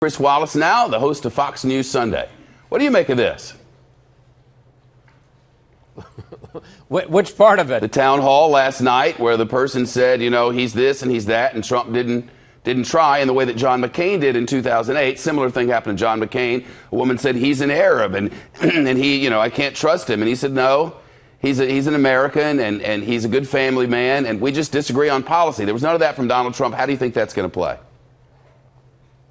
Chris Wallace, now the host of Fox News Sunday. What do you make of this? Which part of it? The town hall last night where the person said, you know, he's this and he's that, and Trump didn't try in the way that John McCain did in 2008. Similar thing happened to John McCain. A woman said he's an Arab and he, you know, I can't trust him. And he said, no, he's an American and he's a good family man. And we just disagree on policy. There was none of that from Donald Trump. How do you think that's going to play?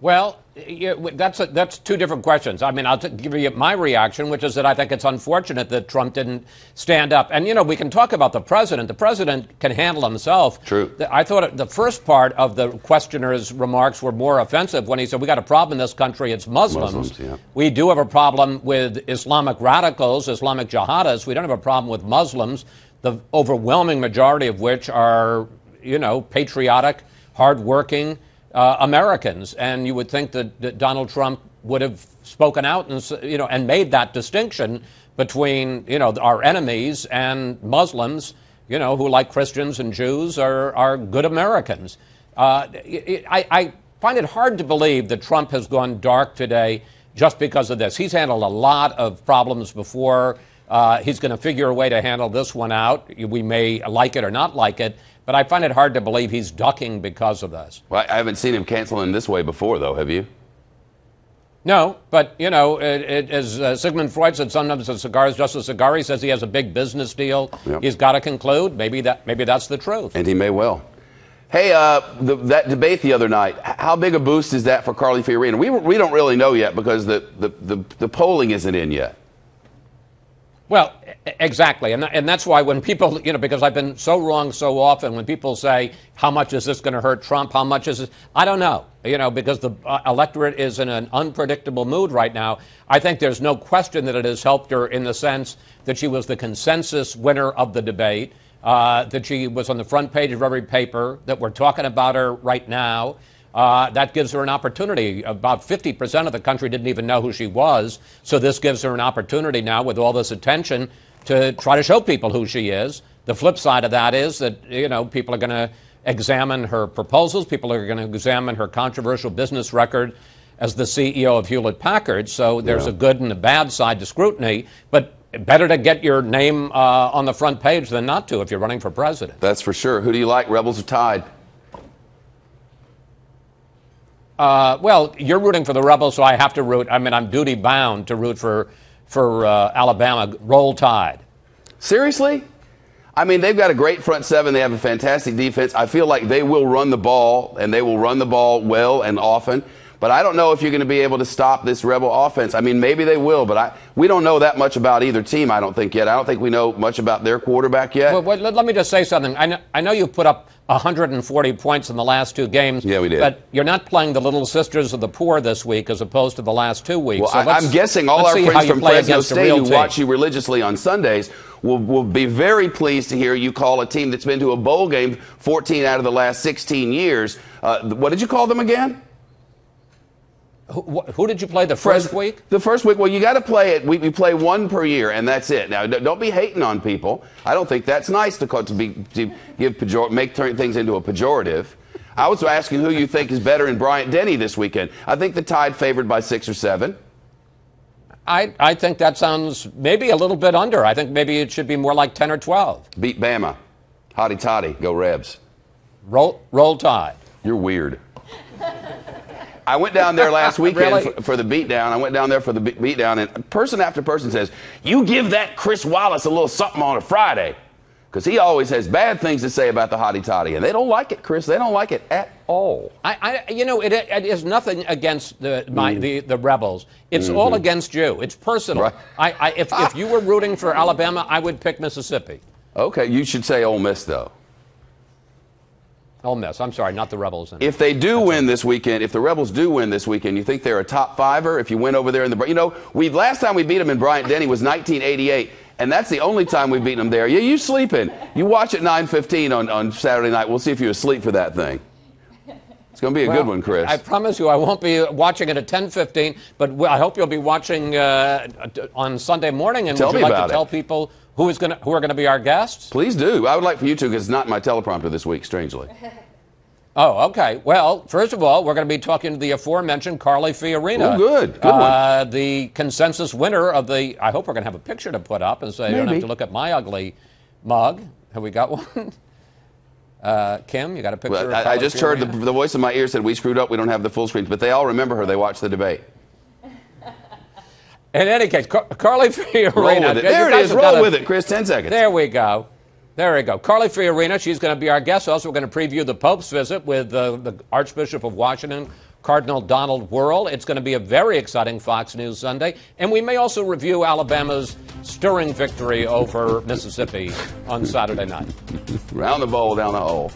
Well, that's two different questions. I mean, I'll give you my reaction, which is that I think it's unfortunate that Trump didn't stand up. And, you know, we can talk about the president. The president can handle himself. True. I thought the first part of the questioner's remarks were more offensive when he said, we got a problem in this country. It's Muslims. Yeah. We do have a problem with Islamic radicals, Islamic jihadists. We don't have a problem with Muslims, the overwhelming majority of which are, you know, patriotic, hardworking Americans, and you would think that Donald Trump would have spoken out and, you know, and made that distinction between, you know, our enemies and Muslims, you know, who, like Christians and Jews, are good Americans. I find it hard to believe that Trump has gone dark today just because of this. He's handled a lot of problems before. He's going to figure a way to handle this one out. We may like it or not like it. But I find it hard to believe he's ducking because of this. Well, I haven't seen him cancel in this way before, though, have you? No, but, you know, as Sigmund Freud said, sometimes a cigar is just a cigar. He says he has a big business deal. Yep. He's got to conclude. Maybe that's the truth. And he may well. Hey, that debate the other night, how big a boost is that for Carly Fiorina? We don't really know yet because the polling isn't in yet. Well, exactly. And that's why when people, you know, because I've been so wrong so often, when people say, how much is this going to hurt Trump? How much is it? I don't know, you know, because the electorate is in an unpredictable mood right now. I think there's no question that it has helped her in the sense that she was the consensus winner of the debate, that she was on the front page of every paper, that we're talking about her right now. That gives her an opportunity. About 50% of the country didn't even know who she was. So this gives her an opportunity now with all this attention to try to show people who she is. The flip side of that is that, you know, people are going to examine her proposals. People are going to examine her controversial business record as the CEO of Hewlett-Packard. So there's a good and a bad side to scrutiny. But better to get your name on the front page than not to if you're running for president. That's for sure. Who do you like, Rebels or Tide? Well, you're rooting for the Rebels, so I have to root. I mean, I'm duty bound to root for Alabama. Roll Tide. Seriously? I mean, they've got a great front seven. They have a fantastic defense. I feel like they will run the ball, and they will run the ball well and often. But I don't know if you're going to be able to stop this Rebel offense. I mean, maybe they will, but we don't know that much about either team, I don't think, yet. I don't think we know much about their quarterback yet. Well, let me just say something. I know you put up 140 points in the last two games. Yeah, we did. But you're not playing the Little Sisters of the Poor this week as opposed to the last 2 weeks. Well, so I'm guessing all our friends from Fresno State who watch you religiously on Sundays will be very pleased to hear you call a team that's been to a bowl game 14 out of the last 16 years. What did you call them again? Who did you play the first week? The first week. Well, you got to play it. We play one per year, and that's it. Now, don't be hating on people. I don't think that's nice to make turn things into a pejorative. I was asking who you think is better in Bryant-Denny this weekend. I think the Tide favored by 6 or 7. I think that sounds maybe a little bit under. I think maybe it should be more like 10 or 12. Beat Bama. Hotty toddy. Go Rebs. Roll Tide. You're weird. I went down there last weekend Really? for the beatdown. I went down there for the beatdown, and person after person says, you give that Chris Wallace a little something on a Friday. Because he always has bad things to say about the hottie toddy. And they don't like it, Chris. They don't like it at all. You know, it is nothing against the Rebels. It's all against you. It's personal. Right. If you were rooting for Alabama, I would pick Mississippi. Okay, you should say Ole Miss, though. Ole Miss. I'm sorry, not the Rebels. If they do win this weekend, if the Rebels do win this weekend, you think they're a top fiver? If you win over there in the, you know, last time we beat them in Bryant-Denny was 1988, and that's the only time we've beaten them there. Yeah, you sleeping? You watch at 9:15 on Saturday night. We'll see if you're asleep for that thing. It's going to be a good one, Chris. I promise you, I won't be watching it at 10:15, but I hope you'll be watching on Sunday morning. And would you like to tell people who are going to be our guests? Please do. I would like for you to, because it's not in my teleprompter this week, strangely. Oh, okay. Well, first of all, we're going to be talking to the aforementioned Carly Fiorina. Oh, good. Good one. The consensus winner of the, I hope we're going to have a picture to put up and say you don't have Maybe. to look at my ugly mug. Have we got one? Kim, you got a picture Well, of I Carly just heard Fiorina? the voice in my ear said, we screwed up, we don't have the full screens. But they all remember her. They watched the debate. In any case, Carly Fiorina. Roll with it. There it is. Roll with it, Chris. 10 seconds. There we go. There we go. Carly Fiorina, she's going to be our guest. Also, we're going to preview the Pope's visit with the Archbishop of Washington, Cardinal Donald Wuerl. It's going to be a very exciting Fox News Sunday. And we may also review Alabama's stirring victory over Mississippi on Saturday night. Round the bowl, down the hole.